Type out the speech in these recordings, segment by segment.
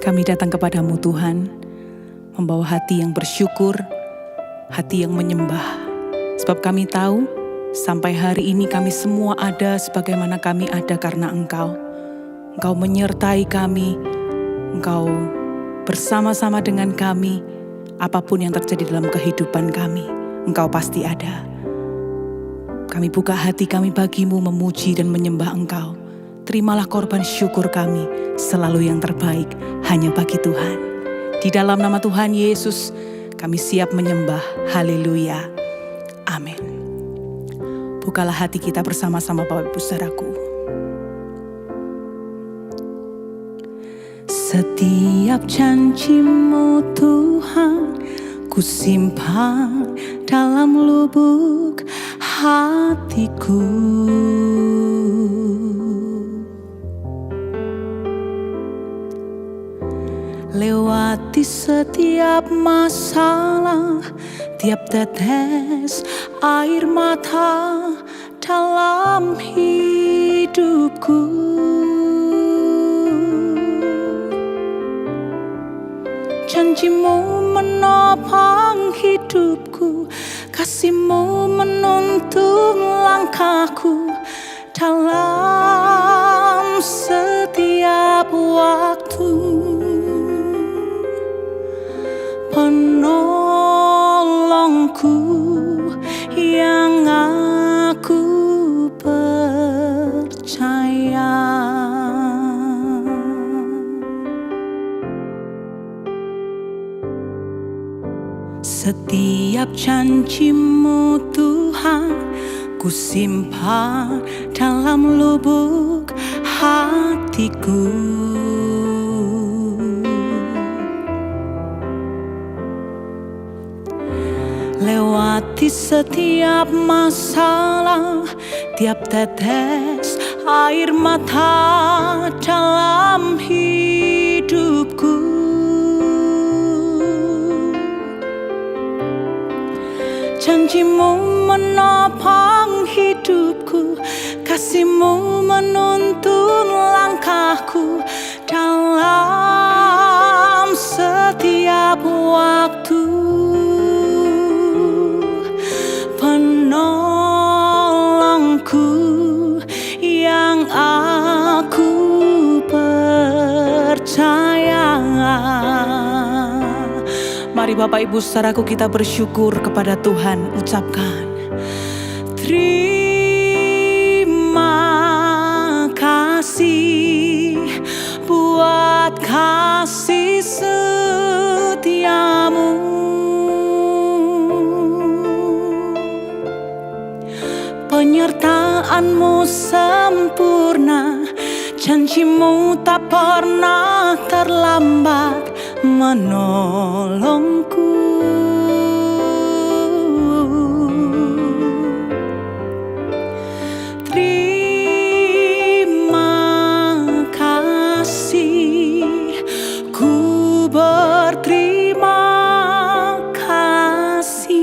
Kami datang kepadamu Tuhan, membawa hati yang bersyukur, hati yang menyembah. Sebab kami tahu, sampai hari ini kami semua ada sebagaimana kami ada karena Engkau. Engkau menyertai kami, Engkau bersama-sama dengan kami, apapun yang terjadi dalam kehidupan kami, Engkau pasti ada. Kami buka hati kami bagimu memuji dan menyembah Engkau. Terimalah korban syukur kami, selalu yang terbaik hanya bagi Tuhan. Di dalam nama Tuhan Yesus, kami siap menyembah. Haleluya. Amin. Bukalah hati kita bersama-sama Bapak Ibu Saudaraku. Setiap janji-Mu Tuhan, ku simpan dalam lubuk hatiku. Lewati setiap masalah, tiap tetes air mata dalam hidupku. Janji-Mu menopang hidupku, kasih-Mu menuntun langkahku dalam setiap waktu. Penolongku yang aku percaya. Setiap janji-Mu Tuhan, ku simpan dalam lubuk hatiku. Lewati setiap masalah, tiap tetes air mata dalam hidupku. Janji-Mu menopang hidupku, kasih-Mu menuntun langkahku dalam setiap waktu. Penolongku yang aku percaya. Mari Bapak Ibu Saudaraku, kita bersyukur kepada Tuhan. Ucapkan terima kasih buat kasih setiamu. Penyertaan-Mu sempurna, janji-Mu tak pernah terlambat menolongku. Terima kasih, ku berterima kasih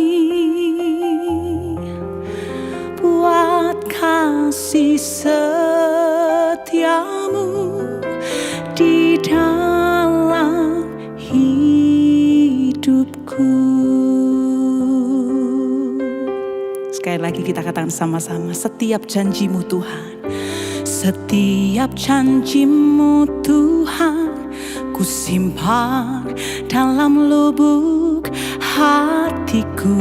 buat kasih setiamu di dalam hidupku. Sekali lagi kita katakan sama-sama, setiap janji-Mu Tuhan, setiap janji-Mu Tuhan, ku simpan dalam lubuk hatiku.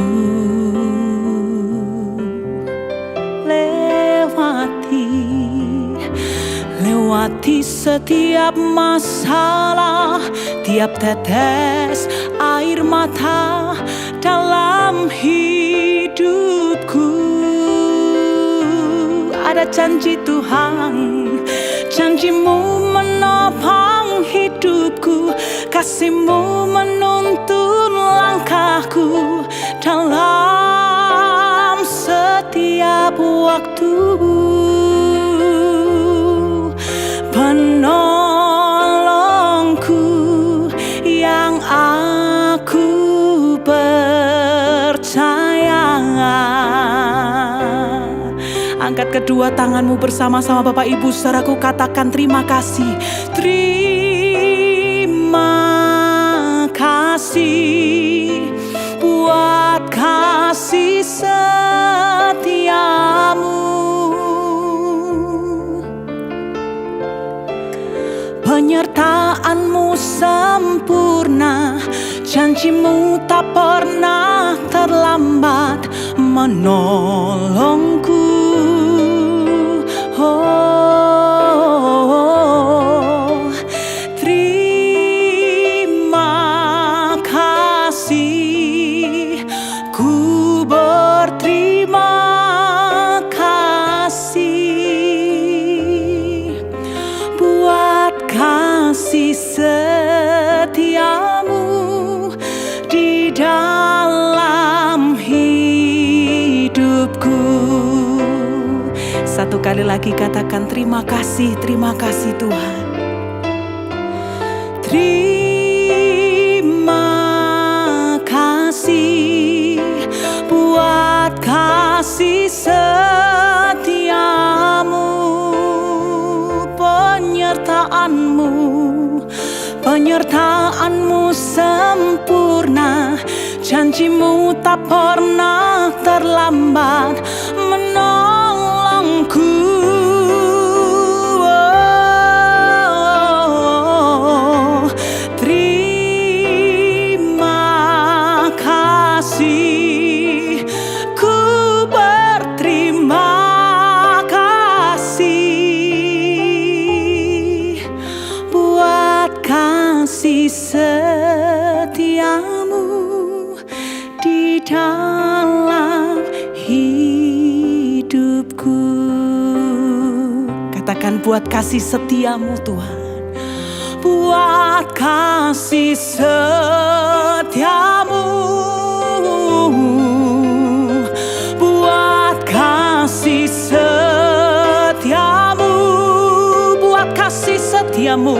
Lewati setiap masalah, tiap tetes air mata dalam hidupku. Ada janji Tuhan, janji-Mu menopang hidupku, kasih-Mu menuntun langkahku dalam setiap waktu. Penolongku yang aku percaya. Angkat kedua tanganmu bersama-sama Bapak Ibu Saudaraku, katakan terima kasih. Terima sempurna, janjimu tak pernah terlambat menolongku. Oh, terima kasih, ku berterima kasih buat kasih setiamu di dalam hidupku. Satu kali lagi katakan terima kasih Tuhan. Terima kasih buat kasih setiamu, penyertaanmu sempurna, janjimu tak pernah terlambat menolongku. Oh, terima kasih, ku berterima kasih buat kasih setiamu di dalam hidupku. Katakan buat kasih setiamu Tuhan, buat kasih setiamu, buat kasih setiamu, buat kasih setiamu,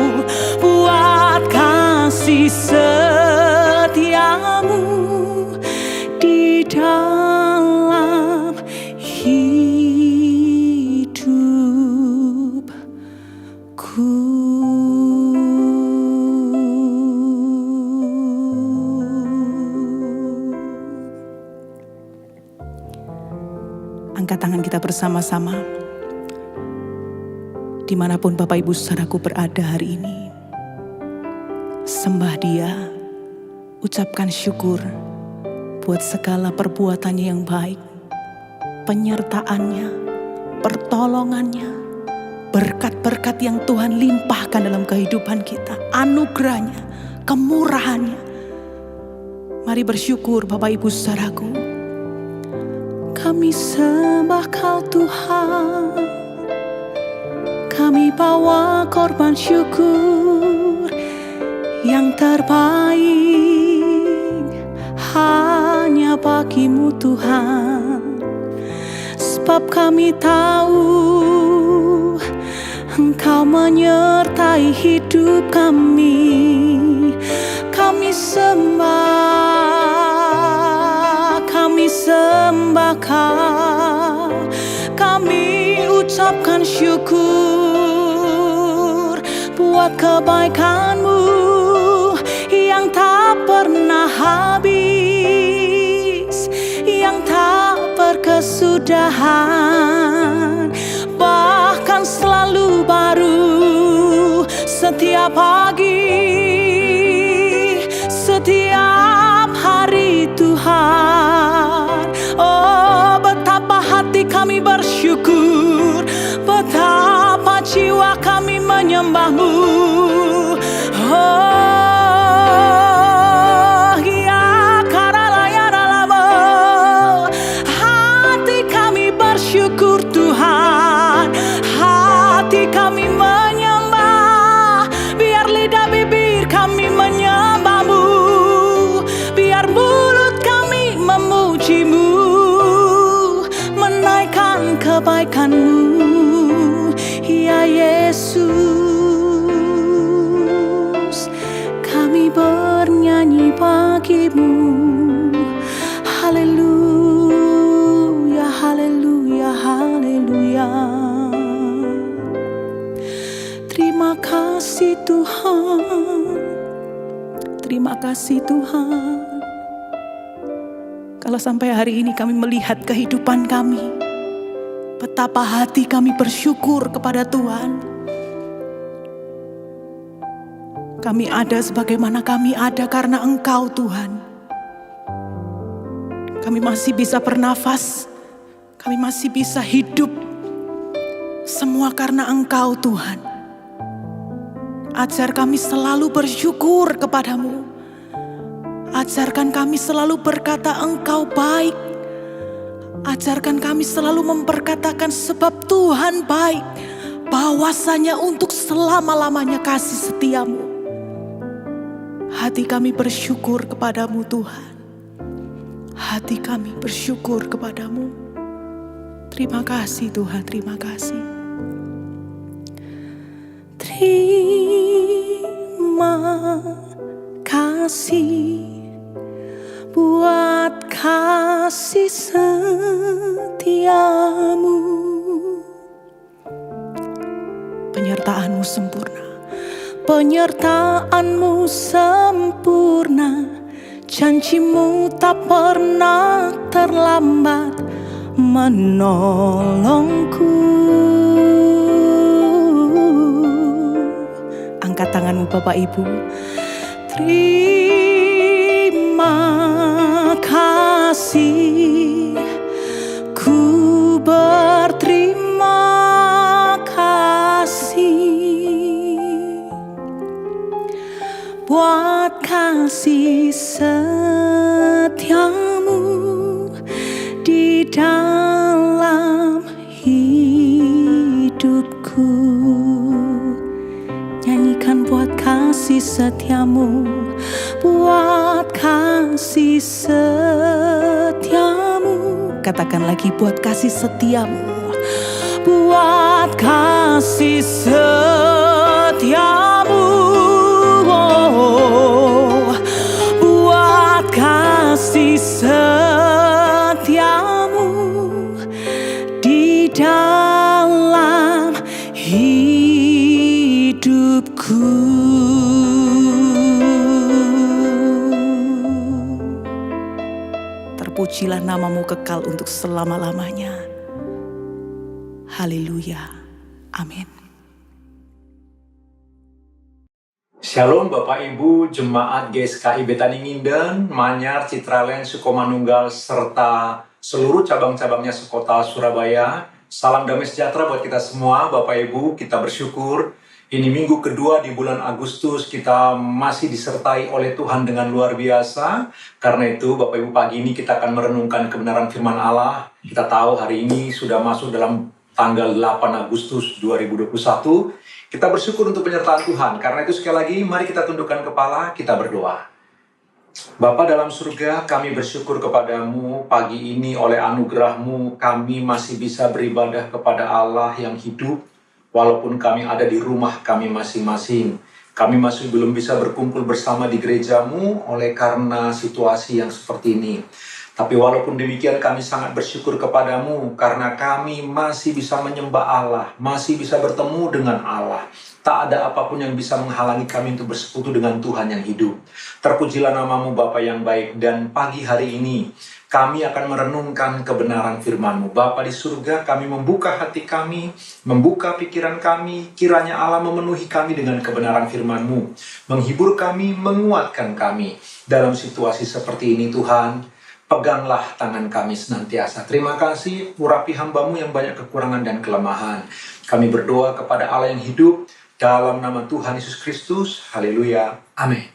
buat kasih setiamu di dalam hidupku. Angkat tangan kita bersama-sama. Dimanapun Bapak Ibu Saudaraku berada hari ini, sembah Dia, ucapkan syukur buat segala perbuatannya yang baik, penyertaannya, pertolongannya, berkat-berkat yang Tuhan limpahkan dalam kehidupan kita, anugerahnya, kemurahannya. Mari bersyukur Bapak Ibu Saudaraku. Kami sembah Kau Tuhan, kami bawa korban syukur yang terbaik hanya bagi-Mu Tuhan. Sebab kami tahu Engkau menyertai hidup kami. Kami sembah Kau, kami ucapkan syukur buat kebaikan-Mu yang tak pernah habis, yang tak berkesudahan, bahkan selalu baru setiap pagi, setiap hari Tuhan. Oh, betapa hati kami bersyukur, betapa jiwa kami menyembah-Mu. Oh, ya karala-yaralamo, hati kami bersyukur Tuhan, hati kami menyembah, biar lidah bibir kami menyembah-Mu, biar mulut kami memuji-Mu, menaikkan kebaikan-Mu, ya Yesus. Kami bernyanyi bagi-Mu, haleluya, haleluya, haleluya. Terima kasih Tuhan, terima kasih Tuhan. Kalau sampai hari ini kami melihat kehidupan kami, betapa hati kami bersyukur kepada Tuhan. Kami ada sebagaimana kami ada karena Engkau Tuhan. Kami masih bisa bernafas, kami masih bisa hidup. Semua karena Engkau Tuhan. Ajar kami selalu bersyukur kepadamu. Ajarkan kami selalu berkata Engkau baik. Ajarkan kami selalu memperkatakan sebab Tuhan baik. Bahwasanya untuk selama-lamanya kasih setiamu. Hati kami bersyukur kepadamu Tuhan. Hati kami bersyukur kepadamu. Terima kasih Tuhan, terima kasih. Terima kasih buat kasih setiamu. Penyertaanmu sempurna, penyertaanmu sempurna. Janjimu tak pernah terlambat menolongku. Angkat tanganmu Bapak Ibu. Terima kasih, ku berterima kasih buat kasih setiamu di dalam hidupku. Nyanyikan buat kasih setiamu, buat kasih setiamu. Katakan lagi buat kasih setiamu, buat kasih setiamu. Oh, buat kasih setiamu di dalam hidupku. Terpujilah namamu kekal untuk selama-lamanya. Haleluya. Amin. Shalom Bapak Ibu, Jemaat GSKI Betani Nginden, Manyar, Citraland, Sukomanunggal, serta seluruh cabang-cabangnya sekota Surabaya. Salam damai sejahtera buat kita semua, Bapak Ibu. Kita bersyukur ini minggu kedua di bulan Agustus, kita masih disertai oleh Tuhan dengan luar biasa. Karena itu Bapak Ibu, pagi ini kita akan merenungkan kebenaran firman Allah. Kita tahu hari ini sudah masuk dalam tanggal 8 Agustus 2021. Kita bersyukur untuk penyertaan Tuhan. Karena itu sekali lagi, mari kita tundukkan kepala, kita berdoa. Bapa dalam surga, kami bersyukur kepadamu pagi ini oleh anugerah-Mu kami masih bisa beribadah kepada Allah yang hidup. Walaupun kami ada di rumah kami masing-masing. Kami masih belum bisa berkumpul bersama di gereja-Mu oleh karena situasi yang seperti ini. Tapi walaupun demikian kami sangat bersyukur kepadamu karena kami masih bisa menyembah Allah, masih bisa bertemu dengan Allah. Tak ada apapun yang bisa menghalangi kami untuk bersekutu dengan Tuhan yang hidup. Terpujilah namamu Bapa yang baik, dan pagi hari ini kami akan merenungkan kebenaran firman-Mu. Bapa di surga, kami membuka hati kami, membuka pikiran kami, kiranya Allah memenuhi kami dengan kebenaran firman-Mu. Menghibur kami, menguatkan kami. Dalam situasi seperti ini Tuhan, peganglah tangan kami senantiasa. Terima kasih, urapi hamba-Mu yang banyak kekurangan dan kelemahan. Kami berdoa kepada Allah yang hidup, dalam nama Tuhan Yesus Kristus. Haleluya. Amin.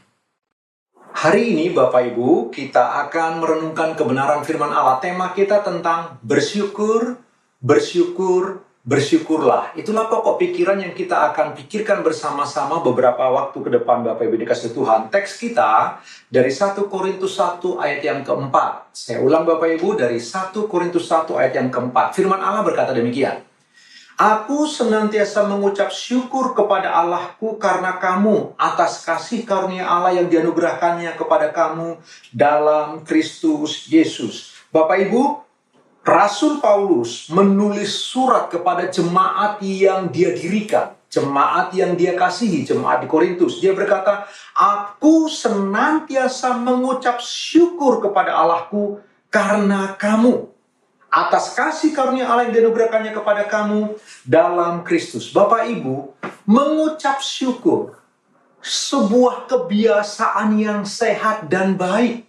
Hari ini Bapak Ibu, kita akan merenungkan kebenaran firman Allah. Tema kita tentang bersyukur, bersyukur, bersyukurlah. Itulah pokok pikiran yang kita akan pikirkan bersama-sama beberapa waktu ke depan Bapak Ibu dikasih Tuhan. Teks kita dari 1 Korintus 1 ayat yang keempat. Saya ulang Bapak Ibu, dari 1 Korintus 1 ayat yang keempat. Firman Allah berkata demikian. Aku senantiasa mengucap syukur kepada Allahku karena kamu atas kasih karunia Allah yang dianugerahkannya kepada kamu dalam Kristus Yesus. Bapak Ibu, Rasul Paulus menulis surat kepada jemaat yang dia dirikan, jemaat yang dia kasihi, jemaat di Korintus. Dia berkata, aku senantiasa mengucap syukur kepada Allahku karena kamu atas kasih karunia Allah yang dianugerahkannya kepada kamu dalam Kristus. Bapak Ibu, mengucap syukur sebuah kebiasaan yang sehat dan baik.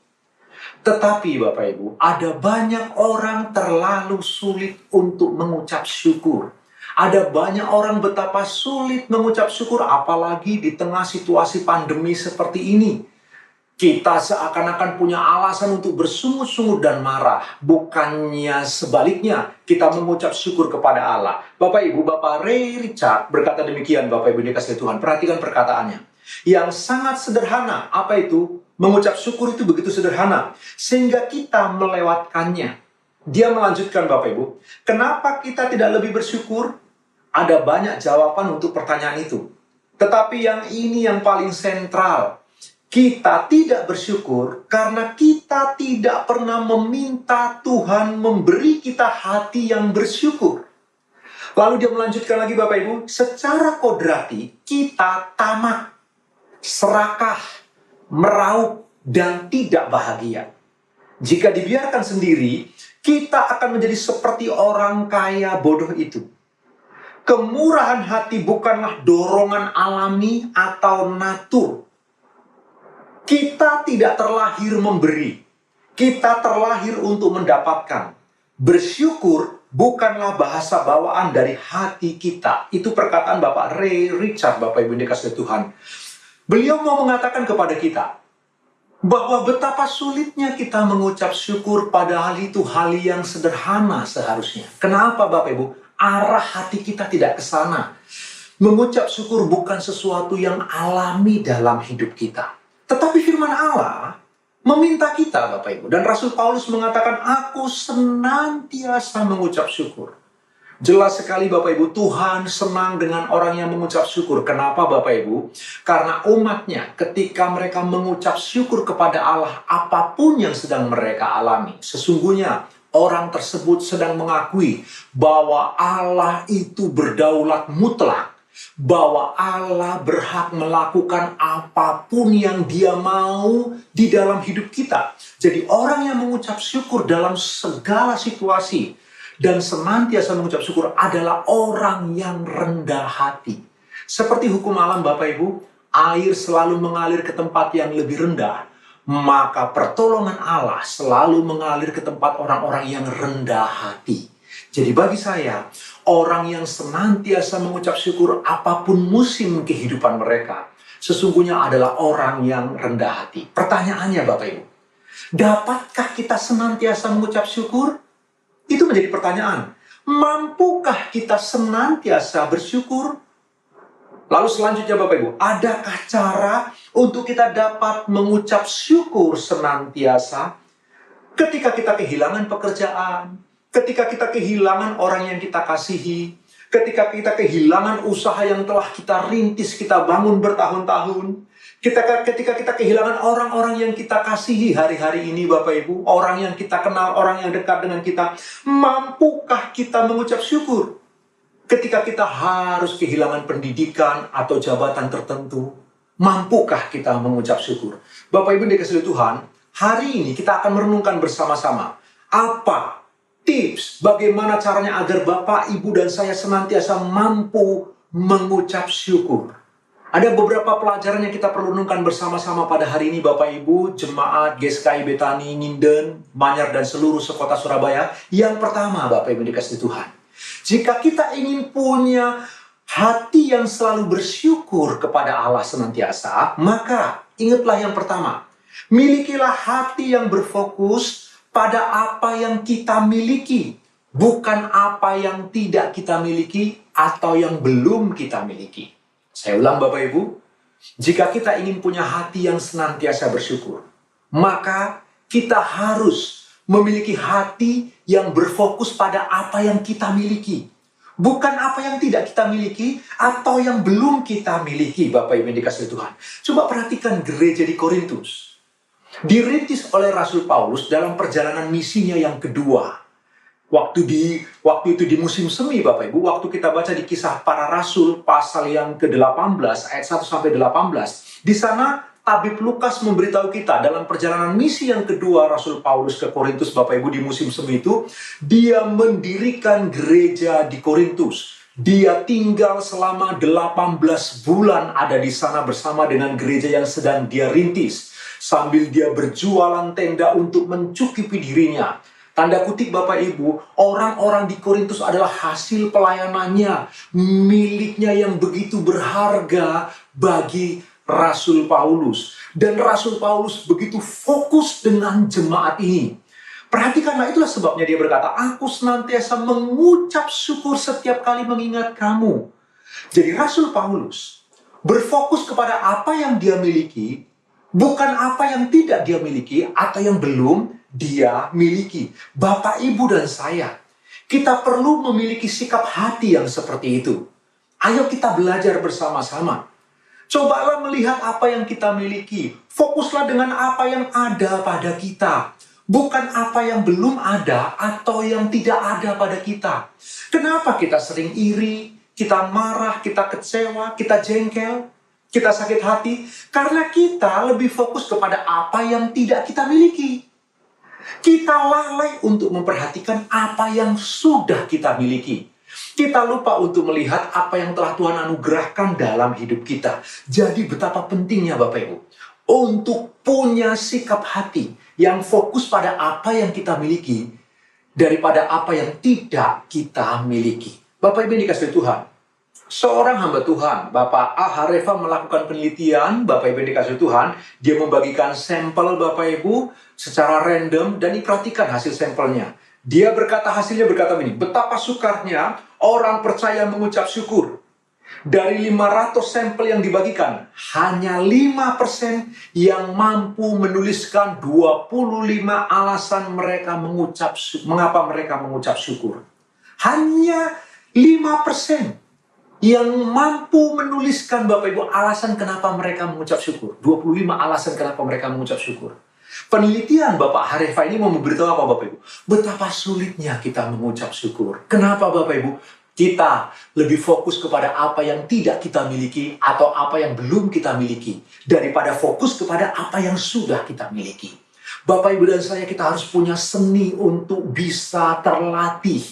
Tetapi Bapak Ibu, ada banyak orang terlalu sulit untuk mengucap syukur. Ada banyak orang betapa sulit mengucap syukur, apalagi di tengah situasi pandemi seperti ini. Kita seakan-akan punya alasan untuk bersungut-sungut dan marah. Bukannya sebaliknya, kita mengucap syukur kepada Allah. Bapak Ibu, Bapak Ray Richard berkata demikian, Bapak Ibu dikasihi Tuhan. Perhatikan perkataannya. Yang sangat sederhana, apa itu? Mengucap syukur itu begitu sederhana. Sehingga kita melewatkannya. Dia melanjutkan Bapak Ibu. Kenapa kita tidak lebih bersyukur? Ada banyak jawaban untuk pertanyaan itu. Tetapi yang ini yang paling sentral. Kita tidak bersyukur karena kita tidak pernah meminta Tuhan memberi kita hati yang bersyukur. Lalu dia melanjutkan lagi Bapak Ibu, secara kodrati kita tamak, serakah, meraup, dan tidak bahagia. Jika dibiarkan sendiri, kita akan menjadi seperti orang kaya bodoh itu. Kemurahan hati bukanlah dorongan alami atau natur. Kita tidak terlahir memberi. Kita terlahir untuk mendapatkan. Bersyukur bukanlah bahasa bawaan dari hati kita. Itu perkataan Bapak Ray Richard, Bapak Ibu dikasihi Tuhan. Beliau mau mengatakan kepada kita bahwa betapa sulitnya kita mengucap syukur padahal itu hal yang sederhana seharusnya. Kenapa Bapak Ibu? Arah hati kita tidak ke sana. Mengucap syukur bukan sesuatu yang alami dalam hidup kita. Tetapi firman Allah meminta kita Bapak Ibu. Dan Rasul Paulus mengatakan, aku senantiasa mengucap syukur. Jelas sekali Bapak Ibu, Tuhan senang dengan orang yang mengucap syukur. Kenapa Bapak Ibu? Karena umatnya ketika mereka mengucap syukur kepada Allah, apapun yang sedang mereka alami, sesungguhnya orang tersebut sedang mengakui bahwa Allah itu berdaulat mutlak. Bahwa Allah berhak melakukan apapun yang Dia mau di dalam hidup kita. Jadi orang yang mengucap syukur dalam segala situasi dan senantiasa mengucap syukur adalah orang yang rendah hati. Seperti hukum alam Bapak Ibu, air selalu mengalir ke tempat yang lebih rendah. Maka pertolongan Allah selalu mengalir ke tempat orang-orang yang rendah hati. Jadi bagi saya, orang yang senantiasa mengucap syukur apapun musim kehidupan mereka, sesungguhnya adalah orang yang rendah hati. Pertanyaannya Bapak Ibu, dapatkah kita senantiasa mengucap syukur? Itu menjadi pertanyaan. Mampukah kita senantiasa bersyukur? Lalu selanjutnya Bapak Ibu, adakah cara untuk kita dapat mengucap syukur senantiasa ketika kita kehilangan pekerjaan? Ketika kita kehilangan orang yang kita kasihi, ketika kita kehilangan usaha yang telah kita rintis, kita bangun bertahun-tahun, ketika kita kehilangan orang-orang yang kita kasihi hari-hari ini Bapak Ibu, orang yang kita kenal, orang yang dekat dengan kita, mampukah kita mengucap syukur? Ketika kita harus kehilangan pendidikan atau jabatan tertentu, mampukah kita mengucap syukur? Bapak Ibu dikasihi Tuhan, hari ini kita akan merenungkan bersama-sama apa tips bagaimana caranya agar Bapak, Ibu, dan saya senantiasa mampu mengucap syukur. Ada beberapa pelajaran yang kita perlu renungkan bersama-sama pada hari ini Bapak, Ibu, Jemaat GSKI Betani, Nginden, Manyar, dan seluruh sekota Surabaya. Yang pertama Bapak, Ibu dikasihi Tuhan, jika kita ingin punya hati yang selalu bersyukur kepada Allah senantiasa, maka ingatlah yang pertama, milikilah hati yang berfokus pada apa yang kita miliki, bukan apa yang tidak kita miliki atau yang belum kita miliki. Saya ulang Bapak Ibu, jika kita ingin punya hati yang senantiasa bersyukur, maka kita harus memiliki hati yang berfokus pada apa yang kita miliki, bukan apa yang tidak kita miliki atau yang belum kita miliki Bapak Ibu yang dikasihi Tuhan. Coba perhatikan gereja di Korintus. Dirintis oleh Rasul Paulus dalam perjalanan misinya yang kedua. Waktu itu di musim semi Bapak Ibu, waktu kita baca di Kisah Para Rasul pasal yang ke-18 ayat 1-18, di sana Tabib Lukas memberitahu kita dalam perjalanan misi yang kedua Rasul Paulus ke Korintus Bapak Ibu di musim semi itu, dia mendirikan gereja di Korintus. Dia tinggal selama 18 bulan ada di sana bersama dengan gereja yang sedang dia rintis. Sambil dia berjualan tenda untuk mencukupi dirinya. Tanda kutip Bapak Ibu, orang-orang di Korintus adalah hasil pelayanannya, miliknya yang begitu berharga bagi Rasul Paulus. Dan Rasul Paulus begitu fokus dengan jemaat ini. Perhatikanlah, itulah sebabnya dia berkata, aku senantiasa mengucap syukur setiap kali mengingat kamu. Jadi Rasul Paulus berfokus kepada apa yang dia miliki, bukan apa yang tidak dia miliki atau yang belum dia miliki. Bapak, Ibu, dan saya, kita perlu memiliki sikap hati yang seperti itu. Ayo kita belajar bersama-sama. Cobalah melihat apa yang kita miliki. Fokuslah dengan apa yang ada pada kita. Bukan apa yang belum ada atau yang tidak ada pada kita. Kenapa kita sering iri, kita marah, kita kecewa, kita jengkel, kita sakit hati? Karena kita lebih fokus kepada apa yang tidak kita miliki. Kita lalai untuk memperhatikan apa yang sudah kita miliki. Kita lupa untuk melihat apa yang telah Tuhan anugerahkan dalam hidup kita. Jadi betapa pentingnya Bapak Ibu untuk punya sikap hati yang fokus pada apa yang kita miliki daripada apa yang tidak kita miliki. Bapak Ibu yang dikasihi Tuhan, seorang hamba Tuhan, Bapak A. Harefa, melakukan penelitian. Bapak Ibu yang dikasihi Tuhan, dia membagikan sampel Bapak Ibu secara random dan diperhatikan hasil sampelnya. Dia hasilnya berkata begini, betapa sukarnya orang percaya mengucap syukur. Dari 500 sampel yang dibagikan, hanya 5% yang mampu menuliskan 25 alasan mengapa mereka mengucap syukur. Hanya 5% yang mampu menuliskan Bapak Ibu alasan kenapa mereka mengucap syukur. 25 alasan kenapa mereka mengucap syukur. Penelitian Bapak Harefa ini mau memberitahu apa Bapak Ibu? Betapa sulitnya kita mengucap syukur. Kenapa Bapak Ibu? Kita lebih fokus kepada apa yang tidak kita miliki atau apa yang belum kita miliki daripada fokus kepada apa yang sudah kita miliki. Bapak, Ibu, dan saya, kita harus punya seni untuk bisa terlatih.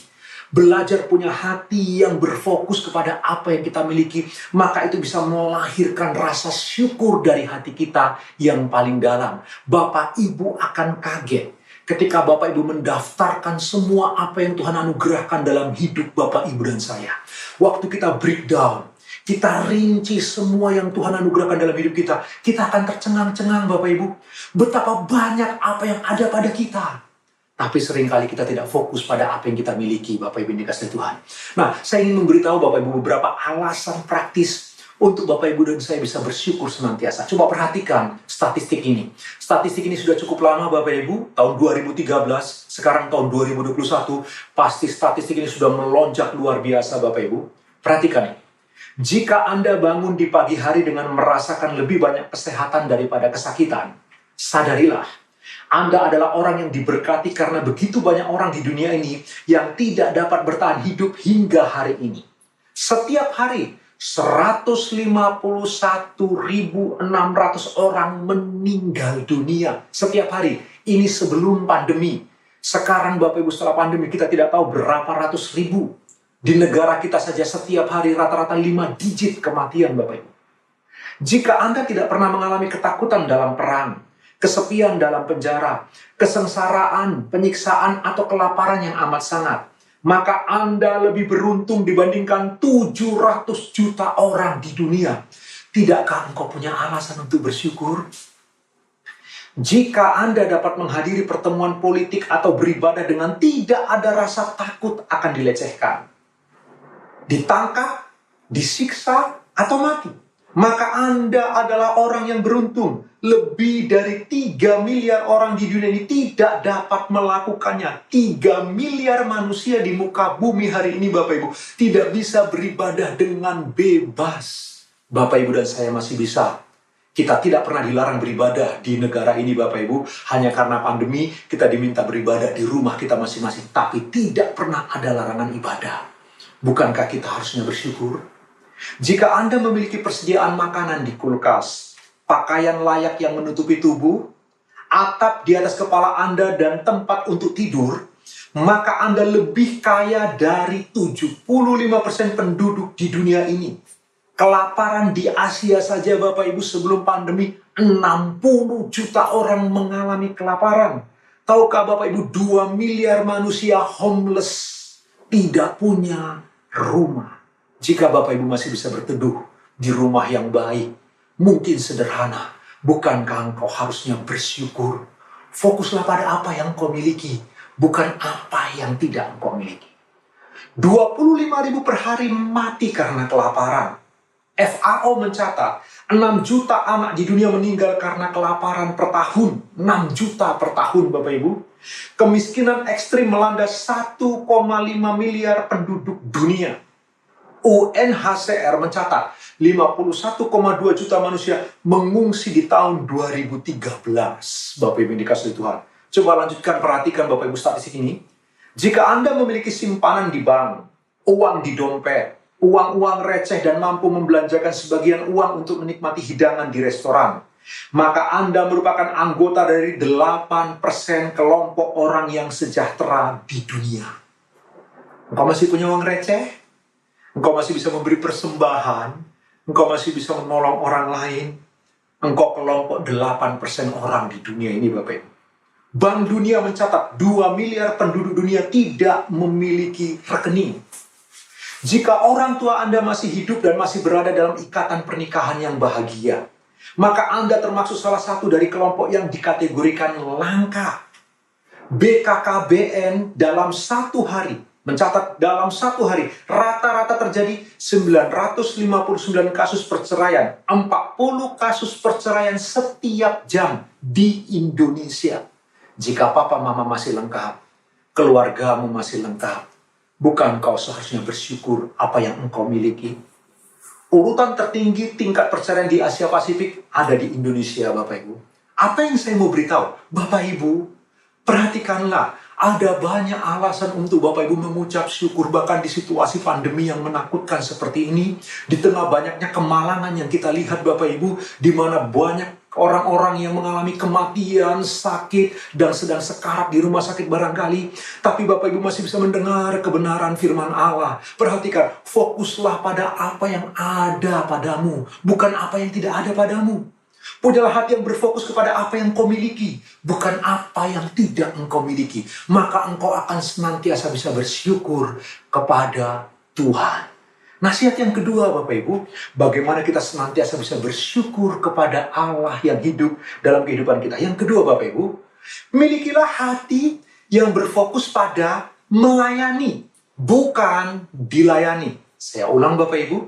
Belajar punya hati yang berfokus kepada apa yang kita miliki. Maka itu bisa melahirkan rasa syukur dari hati kita yang paling dalam. Bapak Ibu akan kaget ketika Bapak Ibu mendaftarkan semua apa yang Tuhan anugerahkan dalam hidup Bapak Ibu dan saya. Waktu kita breakdown, kita rinci semua yang Tuhan anugerahkan dalam hidup kita, kita akan tercengang-cengang Bapak Ibu. Betapa banyak apa yang ada pada kita. Tapi seringkali kita tidak fokus pada apa yang kita miliki, Bapak Ibu yang dikasihi Tuhan. Nah, saya ingin memberitahu Bapak Ibu beberapa alasan praktis untuk Bapak Ibu dan saya bisa bersyukur senantiasa. Coba perhatikan statistik ini. Statistik ini sudah cukup lama Bapak Ibu, tahun 2013, sekarang tahun 2021, pasti statistik ini sudah melonjak luar biasa Bapak Ibu. Perhatikan ini. Jika Anda bangun di pagi hari dengan merasakan lebih banyak kesehatan daripada kesakitan, sadarilah, Anda adalah orang yang diberkati karena begitu banyak orang di dunia ini yang tidak dapat bertahan hidup hingga hari ini. Setiap hari, 151.600 orang meninggal dunia setiap hari. Ini sebelum pandemi. Sekarang Bapak Ibu setelah pandemi kita tidak tahu berapa ratus ribu. Di negara kita saja setiap hari rata-rata 5 digit kematian Bapak Ibu. Jika Anda tidak pernah mengalami ketakutan dalam perang, kesepian dalam penjara, kesengsaraan, penyiksaan, atau kelaparan yang amat sangat, maka Anda lebih beruntung dibandingkan 700 juta orang di dunia. Tidakkah engkau punya alasan untuk bersyukur? Jika Anda dapat menghadiri pertemuan politik atau beribadah dengan tidak ada rasa takut akan dilecehkan, ditangkap, disiksa, atau mati, maka Anda adalah orang yang beruntung. Lebih dari 3 miliar orang di dunia ini tidak dapat melakukannya. 3 miliar manusia di muka bumi hari ini Bapak Ibu tidak bisa beribadah dengan bebas. Bapak Ibu dan saya masih bisa. Kita tidak pernah dilarang beribadah di negara ini Bapak Ibu. Hanya karena pandemi kita diminta beribadah di rumah kita masing-masing. Tapi tidak pernah ada larangan ibadah. Bukankah kita harusnya bersyukur? Jika Anda memiliki persediaan makanan di kulkas, pakaian layak yang menutupi tubuh, atap di atas kepala Anda, dan tempat untuk tidur, maka Anda lebih kaya dari 75% penduduk di dunia ini. Kelaparan di Asia saja Bapak Ibu sebelum pandemi 60 juta orang mengalami kelaparan. Tahukah Bapak Ibu 2 miliar manusia homeless, tidak punya rumah. Jika Bapak Ibu masih bisa berteduh di rumah yang baik, mungkin sederhana, bukankah engkau harusnya bersyukur? Fokuslah pada apa yang engkau miliki, bukan apa yang tidak engkau miliki. 25.000 per hari mati karena kelaparan. FAO mencatat 6 juta anak di dunia meninggal karena kelaparan per tahun. 6 juta per tahun Bapak Ibu. Kemiskinan ekstrim melanda 1,5 miliar penduduk dunia. UNHCR mencatat 51,2 juta manusia mengungsi di tahun 2013. Bapak Ibu dikasihi Tuhan. Coba lanjutkan, perhatikan Bapak Ibu statistik ini. Jika Anda memiliki simpanan di bank, uang di dompet, uang-uang receh dan mampu membelanjakan sebagian uang untuk menikmati hidangan di restoran, maka Anda merupakan anggota dari 8% kelompok orang yang sejahtera di dunia. Engkau masih punya uang receh? Engkau masih bisa memberi persembahan? Engkau masih bisa menolong orang lain? Engkau kelompok 8% orang di dunia ini Bapak Ibu. Bank Dunia mencatat 2 miliar penduduk dunia tidak memiliki rekening. Jika orang tua Anda masih hidup dan masih berada dalam ikatan pernikahan yang bahagia, maka Anda termasuk salah satu dari kelompok yang dikategorikan langka. BKKBN dalam satu hari, mencatat dalam satu hari, rata-rata terjadi 959 kasus perceraian, 40 kasus perceraian setiap jam di Indonesia. Jika papa mama masih lengkap, keluargamu masih lengkap, bukan kau seharusnya bersyukur apa yang engkau miliki? Urutan tertinggi tingkat perceraian di Asia Pasifik ada di Indonesia, Bapak Ibu. Apa yang saya mau beritahu? Bapak Ibu, perhatikanlah. Ada banyak alasan untuk Bapak Ibu mengucap syukur, bahkan di situasi pandemi yang menakutkan seperti ini, di tengah banyaknya kemalangan yang kita lihat Bapak Ibu, di mana banyak orang-orang yang mengalami kematian, sakit, dan sedang sekarat di rumah sakit barangkali. Tapi Bapak Ibu masih bisa mendengar kebenaran firman Allah. Perhatikan, fokuslah pada apa yang ada padamu, bukan apa yang tidak ada padamu. Punyalah hati yang berfokus kepada apa yang kau miliki, bukan apa yang tidak engkau miliki. Maka engkau akan senantiasa bisa bersyukur kepada Tuhan. Nasihat yang kedua Bapak Ibu, bagaimana kita senantiasa bisa bersyukur kepada Allah yang hidup dalam kehidupan kita. Yang kedua Bapak Ibu, milikilah hati yang berfokus pada melayani, bukan dilayani. Saya ulang Bapak Ibu.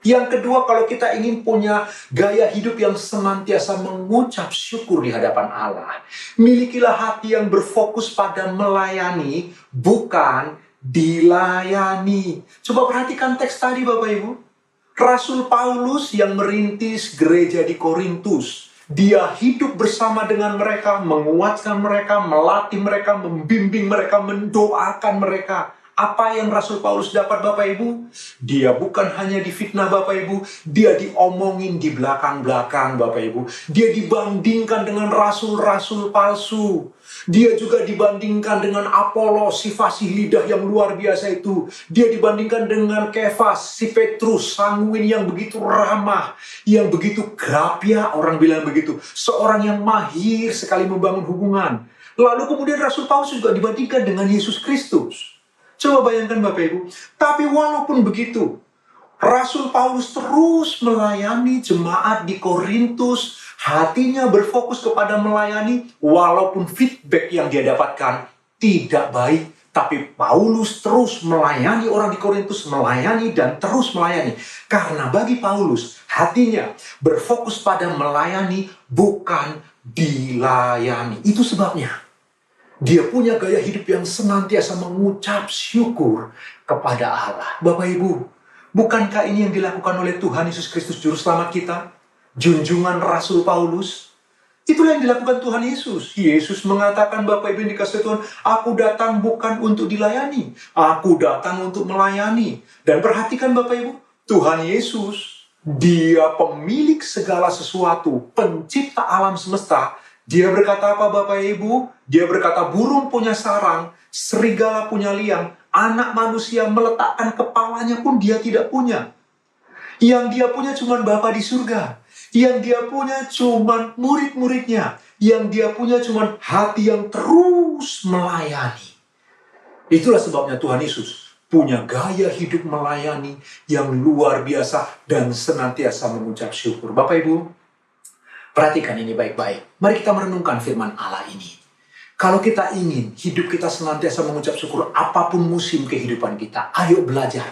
Yang kedua, kalau kita ingin punya gaya hidup yang senantiasa mengucap syukur di hadapan Allah, milikilah hati yang berfokus pada melayani, bukan dilayani. Coba perhatikan teks tadi Bapak Ibu. Rasul Paulus yang merintis gereja di Korintus, dia hidup bersama dengan mereka, menguatkan mereka, melatih mereka, membimbing mereka, mendoakan mereka. Apa yang Rasul Paulus dapat Bapak Ibu? Dia bukan hanya difitnah Bapak Ibu, dia diomongin di belakang-belakang Bapak Ibu. Dia dibandingkan dengan rasul-rasul palsu. Dia juga dibandingkan dengan Apolos, si fasih lidah yang luar biasa itu. Dia dibandingkan dengan Kefas, si Petrus, sanguin yang begitu ramah, yang begitu grapya, orang bilang begitu. Seorang yang mahir sekali membangun hubungan. Lalu kemudian Rasul Paulus juga dibandingkan dengan Yesus Kristus. Coba bayangkan Bapak Ibu, tapi walaupun begitu, Rasul Paulus terus melayani jemaat di Korintus, hatinya berfokus kepada melayani, walaupun feedback yang dia dapatkan tidak baik, tapi Paulus terus melayani orang di Korintus, melayani dan terus melayani. Karena bagi Paulus, hatinya berfokus pada melayani, bukan dilayani. Itu sebabnya dia punya gaya hidup yang senantiasa mengucap syukur kepada Allah. Bapak Ibu, bukankah ini yang dilakukan oleh Tuhan Yesus Kristus Juru Selamat kita? Junjungan Rasul Paulus. Itulah yang dilakukan Tuhan Yesus. Yesus mengatakan, Bapak Ibu yang dikasihi Tuhan, aku datang bukan untuk dilayani, aku datang untuk melayani. Dan perhatikan Bapak Ibu, Tuhan Yesus, dia pemilik segala sesuatu, pencipta alam semesta. Dia berkata apa Bapak Ibu? Dia berkata burung punya sarang, serigala punya liang, anak manusia meletakkan kepalanya pun dia tidak punya. Yang dia punya cuma Bapa di surga. Yang dia punya cuma murid-muridnya. Yang dia punya cuma hati yang terus melayani. Itulah sebabnya Tuhan Yesus punya gaya hidup melayani yang luar biasa dan senantiasa mengucap syukur. Bapak Ibu, perhatikan ini baik-baik. Mari kita merenungkan firman Allah ini. Kalau kita ingin hidup kita senantiasa mengucap syukur apapun musim kehidupan kita, ayo belajar.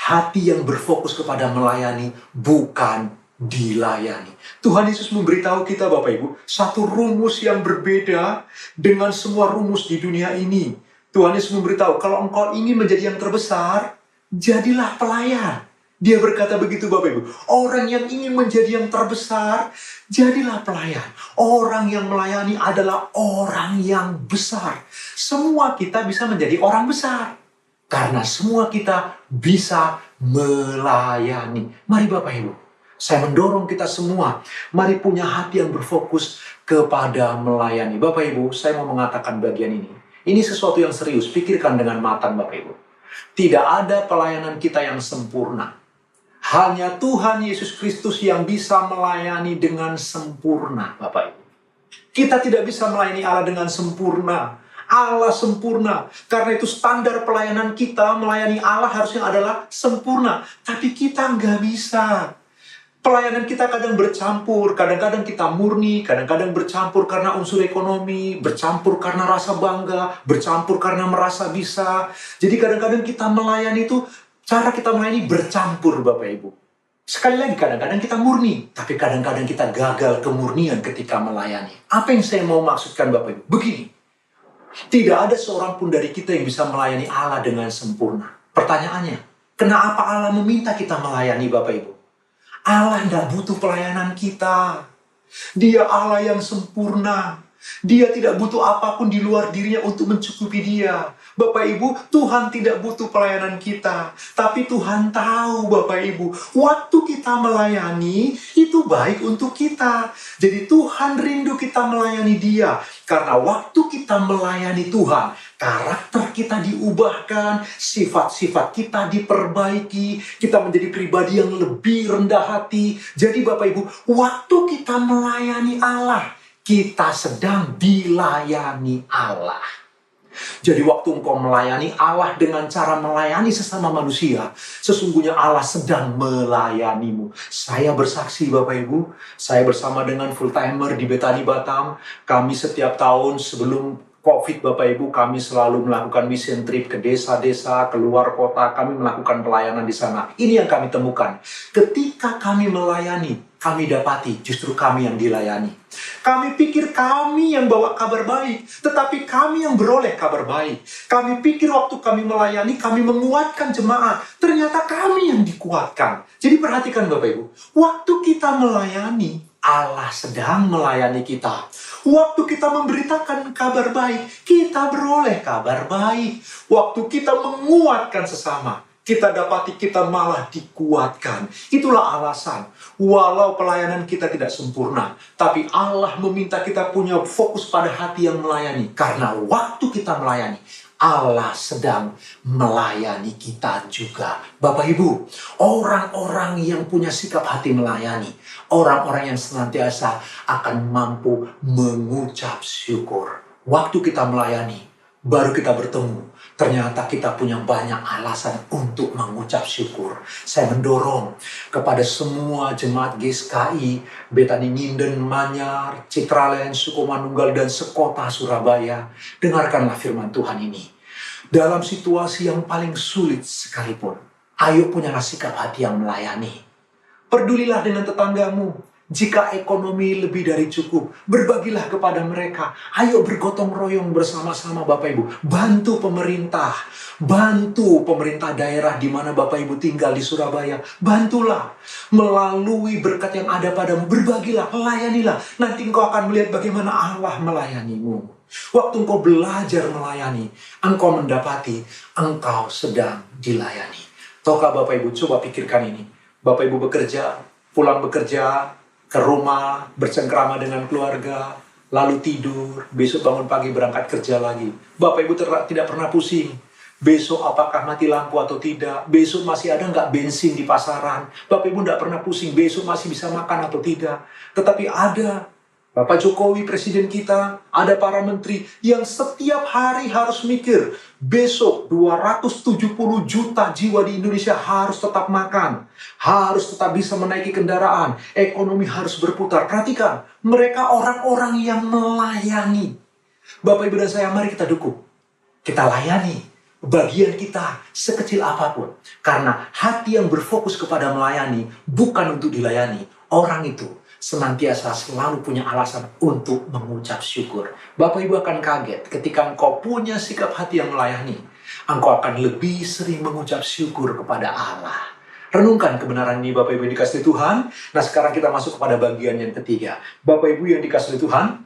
Hati yang berfokus kepada melayani, bukan dilayani. Tuhan Yesus memberitahu kita Bapak Ibu, satu rumus yang berbeda dengan semua rumus di dunia ini. Tuhan Yesus memberitahu, kalau engkau ingin menjadi yang terbesar, jadilah pelayan. Dia berkata begitu Bapak Ibu. Orang yang ingin menjadi yang terbesar, jadilah pelayan. Orang yang melayani adalah orang yang besar. Semua kita bisa menjadi orang besar. Karena semua kita bisa melayani. Mari Bapak Ibu, saya mendorong kita semua. Mari punya hati yang berfokus kepada melayani. Bapak Ibu, saya mau mengatakan bagian ini. Ini sesuatu yang serius, pikirkan dengan matang Bapak Ibu. Tidak ada pelayanan kita yang sempurna. Hanya Tuhan Yesus Kristus yang bisa melayani dengan sempurna Bapak Ibu. Kita tidak bisa melayani Allah dengan sempurna. Allah sempurna. Karena itu standar pelayanan kita melayani Allah harusnya adalah sempurna. Tapi kita nggak bisa. Pelayanan kita kadang bercampur, kadang-kadang kita murni, kadang-kadang bercampur karena unsur ekonomi, bercampur karena rasa bangga, bercampur karena merasa bisa. Jadi kadang-kadang kita melayani itu, cara kita melayani bercampur Bapak Ibu. Sekali lagi kadang-kadang kita murni, tapi kadang-kadang kita gagal kemurnian ketika melayani. Apa yang saya mau maksudkan Bapak Ibu? Begini, tidak ada seorang pun dari kita yang bisa melayani Allah dengan sempurna. Pertanyaannya, kenapa Allah meminta kita melayani Bapak Ibu? Allah tidak butuh pelayanan kita. Dia Allah yang sempurna. Dia tidak butuh apapun di luar dirinya untuk mencukupi dia. Bapak Ibu, Tuhan tidak butuh pelayanan kita. Tapi Tuhan tahu Bapak Ibu, waktu kita melayani, itu baik untuk kita. Jadi Tuhan rindu kita melayani dia. Karena waktu kita melayani Tuhan, karakter kita diubahkan, sifat-sifat kita diperbaiki, kita menjadi pribadi yang lebih rendah hati. Jadi Bapak Ibu, waktu kita melayani Allah, kita sedang dilayani Allah. Jadi waktu engkau melayani Allah dengan cara melayani sesama manusia, sesungguhnya Allah sedang melayanimu. Saya bersaksi Bapak Ibu, saya bersama dengan full timer di Betani Batam, kami setiap tahun sebelum COVID Bapak Ibu, kami selalu melakukan mission trip ke desa-desa, keluar kota, kami melakukan pelayanan di sana. Ini yang kami temukan. Ketika kami melayani, kami dapati justru kami yang dilayani. Kami pikir kami yang bawa kabar baik, tetapi kami yang beroleh kabar baik. Kami pikir waktu kami melayani, kami menguatkan jemaat. Ternyata kami yang dikuatkan. Jadi perhatikan Bapak Ibu, waktu kita melayani, Allah sedang melayani kita. Waktu kita memberitakan kabar baik, kita beroleh kabar baik. Waktu kita menguatkan sesama, kita dapati kita malah dikuatkan. Itulah alasan, walau pelayanan kita tidak sempurna, tapi Allah meminta kita punya fokus pada hati yang melayani. Karena waktu kita melayani, Allah sedang melayani kita juga. Bapak Ibu, orang-orang yang punya sikap hati melayani, orang-orang yang senantiasa akan mampu mengucap syukur. Waktu kita melayani, baru kita bertemu, ternyata kita punya banyak alasan untuk mengucap syukur. Saya mendorong kepada semua jemaat GSKI, Betani Nginden, Manyar, Citraland, Sukomanunggal, dan sekota Surabaya. Dengarkanlah firman Tuhan ini. Dalam situasi yang paling sulit sekalipun, ayo punyalah sikap hati yang melayani. Pedulilah dengan tetanggamu. Jika ekonomi lebih dari cukup, berbagilah kepada mereka. Ayo bergotong royong bersama-sama Bapak Ibu. Bantu pemerintah daerah di mana Bapak Ibu tinggal di Surabaya. Bantulah melalui berkat yang ada padamu. Berbagilah, layanilah. Nanti engkau akan melihat bagaimana Allah melayanimu. Waktu engkau belajar melayani, engkau mendapati engkau sedang dilayani. Tahukah Bapak Ibu, coba pikirkan ini. Bapak Ibu bekerja, pulang bekerja, ke rumah, bercengkrama dengan keluarga, lalu tidur, besok bangun pagi berangkat kerja lagi. Bapak Ibu tidak pernah pusing. Besok apakah mati lampu atau tidak? Besok masih ada nggak bensin di pasaran? Bapak Ibu tidak pernah pusing, besok masih bisa makan atau tidak? Tetapi ada Bapak Jokowi, presiden kita, ada para menteri yang setiap hari harus mikir, besok 270 juta jiwa di Indonesia harus tetap makan, harus tetap bisa menaiki kendaraan, ekonomi harus berputar. Perhatikan, mereka orang-orang yang melayani. Bapak Ibu dan saya, mari kita dukung. Kita layani bagian kita sekecil apapun. Karena hati yang berfokus kepada melayani bukan untuk dilayani. Orang itu senantiasa selalu punya alasan untuk mengucap syukur. Bapak Ibu akan kaget ketika engkau punya sikap hati yang melayani. Engkau akan lebih sering mengucap syukur kepada Allah. Renungkan kebenaran ini Bapak Ibu yang dikasihi Tuhan. Nah sekarang kita masuk kepada bagian yang ketiga. Bapak Ibu yang dikasihi Tuhan,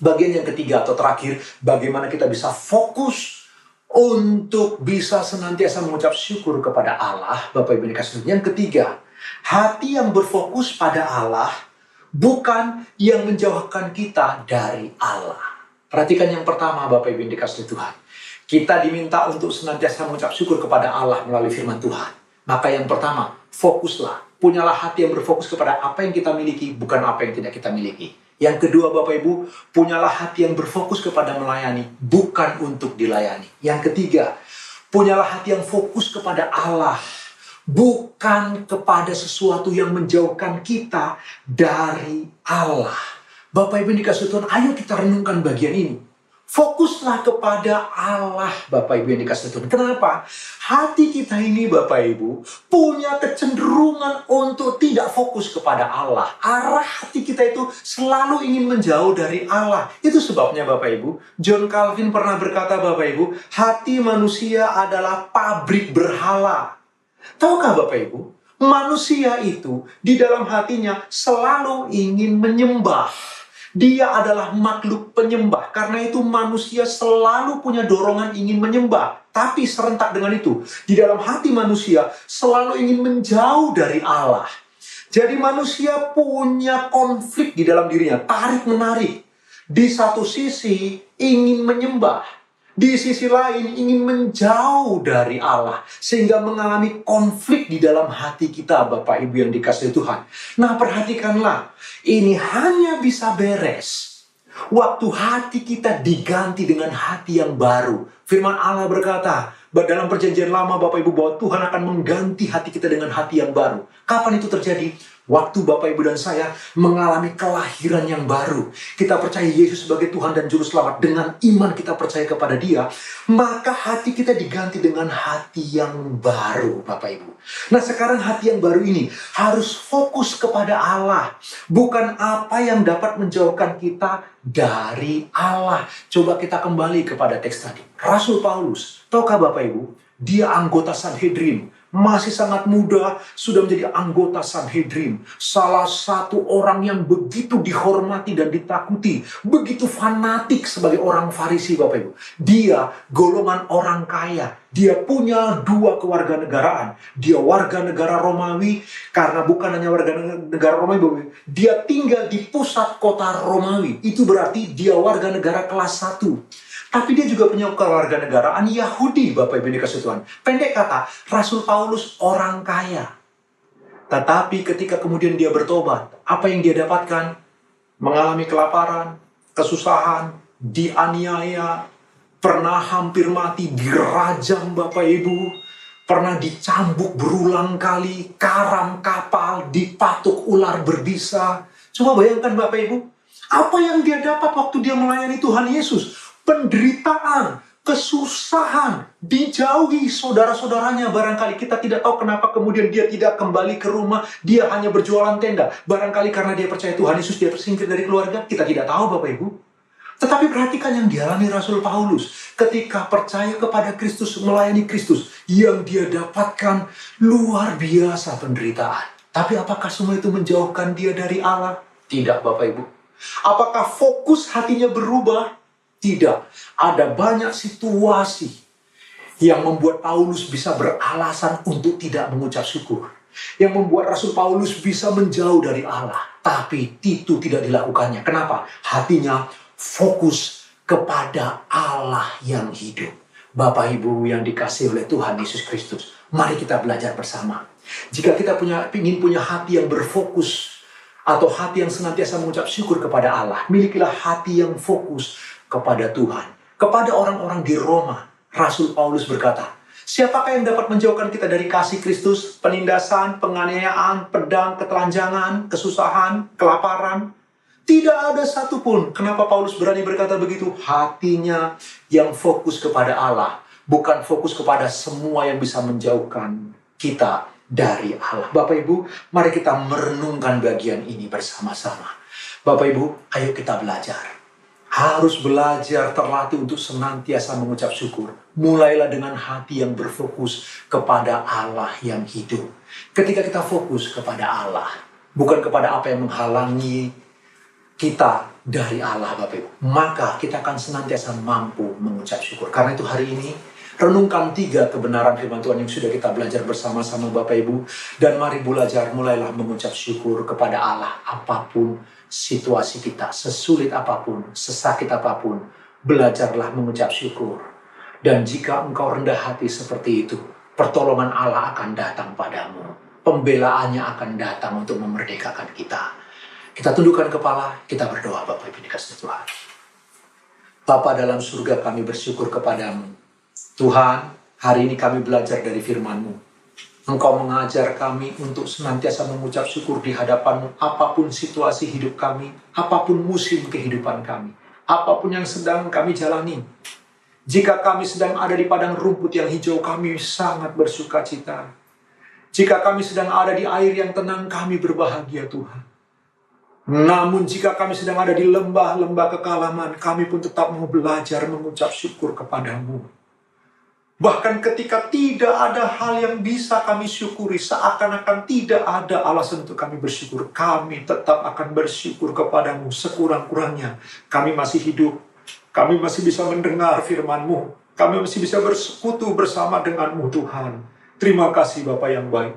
bagian yang ketiga atau terakhir, bagaimana kita bisa fokus untuk bisa senantiasa mengucap syukur kepada Allah. Bapak Ibu yang dikasihi Tuhan. Yang ketiga, hati yang berfokus pada Allah bukan yang menjauhkan kita dari Allah. Perhatikan yang pertama Bapak Ibu yang dikasihi Tuhan. Kita diminta untuk senantiasa mengucap syukur kepada Allah melalui firman Tuhan. Maka yang pertama, fokuslah. Punyalah hati yang berfokus kepada apa yang kita miliki, bukan apa yang tidak kita miliki. Yang kedua Bapak Ibu, punyalah hati yang berfokus kepada melayani, bukan untuk dilayani. Yang ketiga, punyalah hati yang fokus kepada Allah, bukan kepada sesuatu yang menjauhkan kita dari Allah. Bapak Ibu dikasih Tuhan, ayo kita renungkan bagian ini. Fokuslah kepada Allah, Bapak Ibu yang dikasih Tuhan. Kenapa? Hati kita ini, Bapak Ibu, punya kecenderungan untuk tidak fokus kepada Allah. Arah hati kita itu selalu ingin menjauh dari Allah. Itu sebabnya, Bapak Ibu, John Calvin pernah berkata, Bapak Ibu, hati manusia adalah pabrik berhala. Tahukah Bapak Ibu, manusia itu di dalam hatinya selalu ingin menyembah. Dia adalah makhluk penyembah. Karena itu manusia selalu punya dorongan ingin menyembah. Tapi serentak dengan itu, di dalam hati manusia selalu ingin menjauh dari Allah. Jadi manusia punya konflik di dalam dirinya, tarik-menarik. Di satu sisi ingin menyembah. Di sisi lain ingin menjauh dari Allah. Sehingga mengalami konflik di dalam hati kita Bapak Ibu yang dikasihi Tuhan. Nah perhatikanlah. Ini hanya bisa beres waktu hati kita diganti dengan hati yang baru. Firman Allah berkata dalam perjanjian lama Bapak Ibu bahwa Tuhan akan mengganti hati kita dengan hati yang baru. Kapan itu terjadi? Waktu Bapak Ibu dan saya mengalami kelahiran yang baru. Kita percaya Yesus sebagai Tuhan dan Juru Selamat. Dengan iman kita percaya kepada Dia. Maka hati kita diganti dengan hati yang baru Bapak Ibu. Nah sekarang hati yang baru ini harus fokus kepada Allah. Bukan apa yang dapat menjauhkan kita dari Allah. Coba kita kembali kepada teks tadi. Rasul Paulus, tahukah Bapak Ibu? Dia anggota Sanhedrin. Masih sangat muda, sudah menjadi anggota Sanhedrin. Salah satu orang yang begitu dihormati dan ditakuti. Begitu fanatik sebagai orang Farisi, Bapak Ibu. Dia golongan orang kaya. Dia punya 2 kewarganegaraan. Dia warga negara Romawi, karena bukan hanya warga negara Romawi, Bapak Ibu. Dia tinggal di pusat kota Romawi. Itu berarti dia warga negara kelas 1. Tapi dia juga punya kewarganegaraan Yahudi, Bapak Ibu dikasihi Tuhan. Pendek kata, Rasul Paulus orang kaya. Tetapi ketika kemudian dia bertobat, apa yang dia dapatkan? Mengalami kelaparan, kesusahan, dianiaya, pernah hampir mati, dirajam Bapak Ibu, pernah dicambuk berulang kali, karam kapal, dipatuk ular berbisa. Coba bayangkan Bapak Ibu, apa yang dia dapat waktu dia melayani Tuhan Yesus? Penderitaan, kesusahan, dijauhi saudara-saudaranya. Barangkali kita tidak tahu kenapa kemudian dia tidak kembali ke rumah, dia hanya berjualan tenda. Barangkali karena dia percaya Tuhan Yesus, dia tersingkir dari keluarga. Kita tidak tahu Bapak Ibu. Tetapi perhatikan yang dialami Rasul Paulus ketika percaya kepada Kristus, melayani Kristus, yang dia dapatkan luar biasa penderitaan. Tapi apakah semua itu menjauhkan dia dari Allah? Tidak Bapak Ibu. Apakah fokus hatinya berubah? Tidak. Ada banyak situasi yang membuat Paulus bisa beralasan untuk tidak mengucap syukur. Yang membuat Rasul Paulus bisa menjauh dari Allah. Tapi itu tidak dilakukannya. Kenapa? Hatinya fokus kepada Allah yang hidup. Bapak Ibu yang dikasihi oleh Tuhan Yesus Kristus, mari kita belajar bersama. Jika kita ingin punya hati yang berfokus, atau hati yang senantiasa mengucap syukur kepada Allah, milikilah hati yang fokus kepada Tuhan. Kepada orang-orang di Roma, Rasul Paulus berkata, siapakah yang dapat menjauhkan kita dari kasih Kristus? Penindasan, penganiayaan, pedang, ketelanjangan, kesusahan, kelaparan. Tidak ada satupun. Kenapa Paulus berani berkata begitu? Hatinya yang fokus kepada Allah, bukan fokus kepada semua yang bisa menjauhkan kita dari Allah. Bapak Ibu, mari kita merenungkan bagian ini bersama-sama. Bapak Ibu, ayo kita belajar. Harus belajar terlatih untuk senantiasa mengucap syukur. Mulailah dengan hati yang berfokus kepada Allah yang hidup. Ketika kita fokus kepada Allah, bukan kepada apa yang menghalangi kita dari Allah, Bapak Ibu, maka kita akan senantiasa mampu mengucap syukur. Karena itu hari ini, renungkan 3 kebenaran firman Tuhan yang sudah kita belajar bersama-sama Bapak Ibu. Dan mari belajar, mulailah mengucap syukur kepada Allah. Apapun situasi kita, sesulit apapun, sesakit apapun, belajarlah mengucap syukur. Dan jika engkau rendah hati seperti itu, pertolongan Allah akan datang padamu. Pembelaannya akan datang untuk memerdekakan kita. Kita tundukkan kepala, kita berdoa Bapak Ibu dikasihi Tuhan. Bapa dalam surga, kami bersyukur kepadamu. Tuhan, hari ini kami belajar dari firman-Mu. Engkau mengajar kami untuk senantiasa mengucap syukur di hadapan-Mu. Apapun situasi hidup kami, apapun musim kehidupan kami, apapun yang sedang kami jalani. Jika kami sedang ada di padang rumput yang hijau, kami sangat bersuka cita. Jika kami sedang ada di air yang tenang, kami berbahagia Tuhan. Namun jika kami sedang ada di lembah-lembah kekalaman, kami pun tetap mau belajar mengucap syukur kepadamu. Bahkan ketika tidak ada hal yang bisa kami syukuri, seakan-akan tidak ada alasan untuk kami bersyukur, kami tetap akan bersyukur kepadamu sekurang-kurangnya. Kami masih hidup, kami masih bisa mendengar firman-Mu, kami masih bisa bersekutu bersama dengan-Mu Tuhan. Terima kasih Bapa yang baik.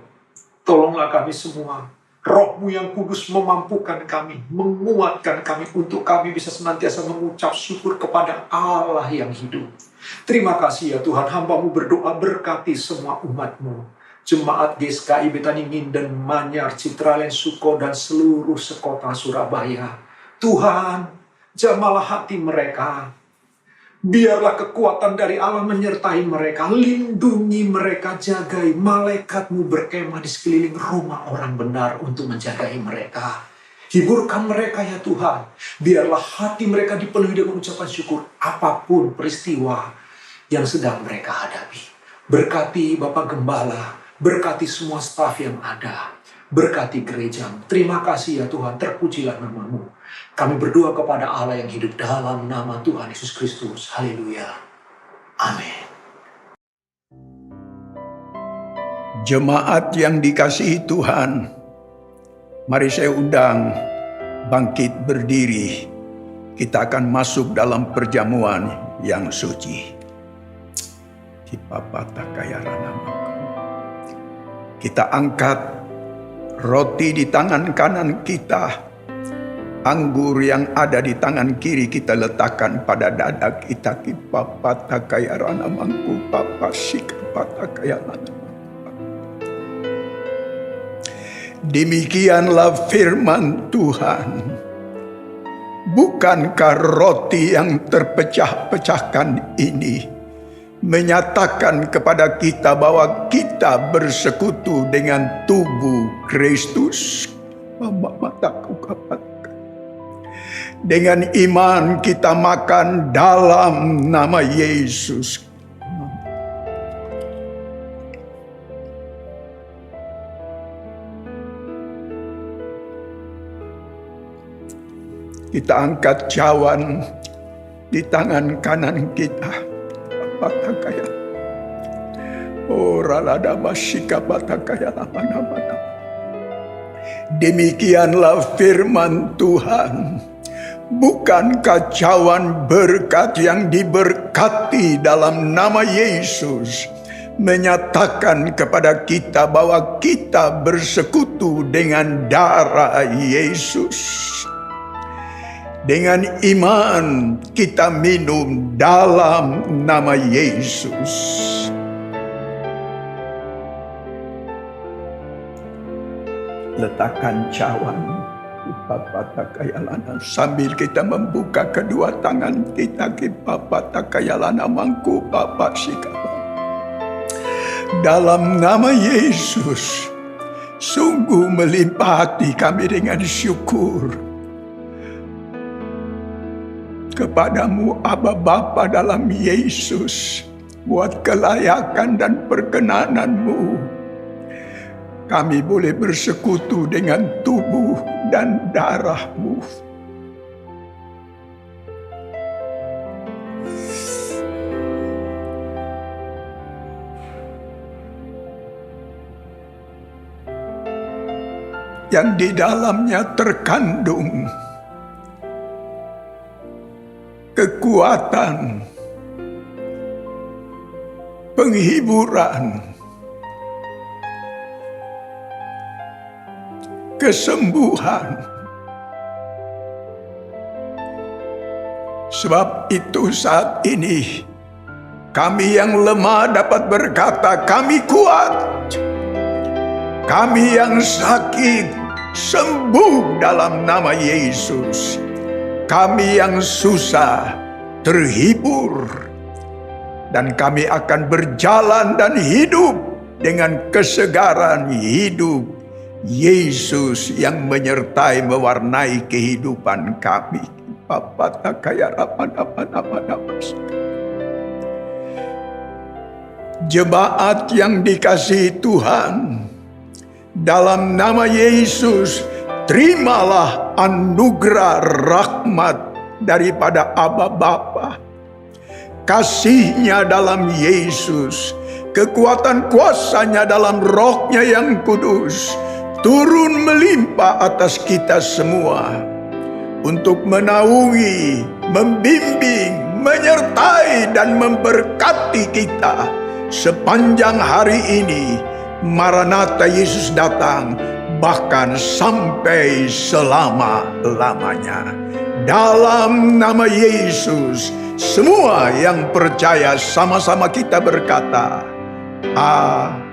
Tolonglah kami semua. Roh-Mu yang kudus memampukan kami, menguatkan kami untuk kami bisa senantiasa mengucap syukur kepada Allah yang hidup. Terima kasih ya Tuhan, hamba-Mu berdoa berkati semua umat-Mu. Jemaat GSKI Betaningin dan Manyar, Citralen, Suko, dan seluruh sekota Surabaya. Tuhan, jamalah hati mereka. Biarlah kekuatan dari Allah menyertai mereka, lindungi mereka, jagai. Malaikat-Mu berkemah di sekeliling rumah orang benar untuk menjagai mereka. Hiburkan mereka ya Tuhan. Biarlah hati mereka dipenuhi dengan ucapan syukur apapun peristiwa yang sedang mereka hadapi. Berkati Bapak Gembala, berkati semua staf yang ada, berkati gereja. Terima kasih ya Tuhan, terpujilah nama-Mu. Kami berdoa kepada Allah yang hidup dalam nama Tuhan Yesus Kristus. Haleluya. Amin. Jemaat yang dikasihi Tuhan, mari saya undang bangkit berdiri. Kita akan masuk dalam perjamuan yang suci. Kita angkat roti di tangan kanan kita. Anggur yang ada di tangan kiri kita letakkan pada dada kita. Demikianlah firman Tuhan. Bukankah roti yang terpecah-pecahkan ini menyatakan kepada kita bahwa kita bersekutu dengan tubuh Kristus? Dengan iman kita makan dalam nama Yesus. Kita angkat cawan di tangan kanan kita. Demikianlah firman Tuhan. Bukankah cawan berkat yang diberkati dalam nama Yesus menyatakan kepada kita bahwa kita bersekutu dengan darah Yesus. Dengan iman kita minum dalam nama Yesus. Letakkan cawan sambil kita membuka kedua tangan kita ke mangku Bapak Sikapa. Dalam nama Yesus, sungguh melimpah hati kami dengan syukur kepadamu Aba Bapa dalam Yesus, buat kelayakan dan perkenananmu. Kami boleh bersekutu dengan tubuh dan darahmu. Yang di dalamnya terkandung kekuatan, penghiburan, kesembuhan. Sebab itu saat ini kami yang lemah dapat berkata, kami kuat. Kami yang sakit sembuh dalam nama Yesus. Kami yang susah terhibur. Dan kami akan berjalan dan hidup dengan kesegaran hidup Yesus yang menyertai mewarnai kehidupan kami. Jemaat yang dikasihi Tuhan, dalam nama Yesus, terimalah anugerah rahmat daripada Aba Bapa. Kasih-Nya dalam Yesus, kekuatan kuasa-Nya dalam Roh-Nya yang kudus, turun melimpah atas kita semua, untuk menaungi, membimbing, menyertai dan memberkati kita sepanjang hari ini. Maranatha, Yesus datang, bahkan sampai selama-lamanya. Dalam nama Yesus, semua yang percaya sama-sama kita berkata, Amin.